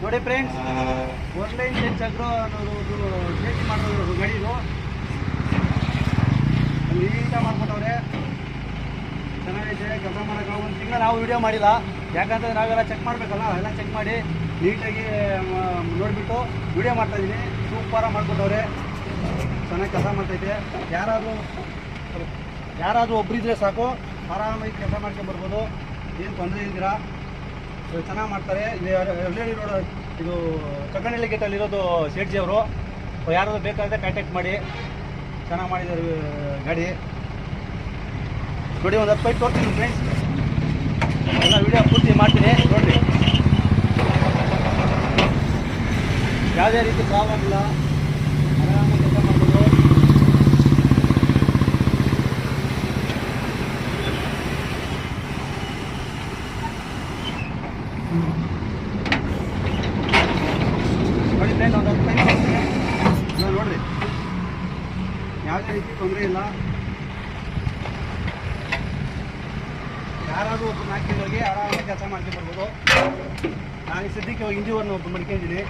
ನೋಡಿ friends, online ಚಕ್ರು ಅನ್ನೋದು change ಮಾಡೋದು ಗಾಡಿದು ನೀಟಾಗಿ ಮಾಡ್ಕೊಟ್ಟವ್ರೆ. ಚೆನ್ನಾಗೈತೆ. ಕೆಲಸ ಮಾಡೋಕೆ ಒಂದು ತಿಂಗಳು ನಾವು ವೀಡಿಯೋ ಮಾಡಿಲ್ಲ, ಯಾಕಂತಂದ್ರೆ ನಾವೆಲ್ಲ ಚೆಕ್ ಮಾಡಬೇಕಲ್ಲ. ಎಲ್ಲ ಚೆಕ್ ಮಾಡಿ ನೀಟಾಗಿ ನೋಡಿಬಿಟ್ಟು ವೀಡಿಯೋ ಮಾಡ್ತಾಯಿದ್ದೀನಿ. ಸೂಪರಾಗಿ ಮಾಡ್ಕೊಟ್ಟವ್ರೆ, ಚೆನ್ನಾಗಿ ಕೆಲಸ ಮಾಡ್ತೈತೆ. ಯಾರಾದರೂ ಒಬ್ಬರಿದ್ರೆ ಸಾಕು, ಆರಾಮಾಗಿ ಕೆಲಸ ಮಾಡ್ಕೊಂಬರ್ಬೋದು, ಏನು ತೊಂದರೆ ಇದ್ದೀರಾ. ಚೆನ್ನಾಗಿ ಮಾಡ್ತಾರೆ. ಇಲ್ಲಿ ಎಲ್ಲಿ ರೋಡ್ ಇದು ಚಕ್ಕನಹಳ್ಳಿ ಗೇಟಲ್ಲಿರೋದು ಸೇಠ್ಜಿ ಅವರು. ಯಾರಾದರೂ ಬೇಕಾದರೆ ಕಾಂಟ್ಯಾಕ್ಟ್ ಮಾಡಿ. ಚೆನ್ನಾಗಿ ಮಾಡಿದ್ದಾರೆ ಗಾಡಿ. ನೋಡಿ, ಒಂದು 10 ಫೈಟ್ ತೋರ್ತೀನಿ ಫ್ರೆಂಡ್ಸ್. ಎಲ್ಲ ವೀಡಿಯೋ ಪೂರ್ತಿ ಮಾಡ್ತೀನಿ ನೋಡಿರಿ. ಯಾವುದೇ ರೀತಿ ಪ್ರಾಬ್ಲಮ್ ಇಲ್ಲ, ಆರಾಮಾಗಿ ಕೆಲಸ ಮಾಡ್ಬೋದು. ನೋಡಿ ಫ್ರೆಂಡ್, ಒಂದು 10 ಫೈಟ್ ತೋರಿಸ್ತೀನಿ ನೋಡಿರಿ. ಯಾವುದೇ ರೀತಿ ತೊಂದರೆ ಇಲ್ಲ. ಯಾರಾದರೂ ಒಬ್ಬರು ಹಾಕಿದವ್ರಿಗೆ ಆರಾಮಾಗಿ ಕೆಲಸ ಮಾಡ್ಕೊಂಡು ಬರ್ಬೋದು. ನಾನು ಈ ಸದ್ಯಕ್ಕೆ ಇಂಜಿವರ್ನ ಒಬ್ಬರು ಮಡ್ಕೊಂಡಿದ್ದೀನಿ.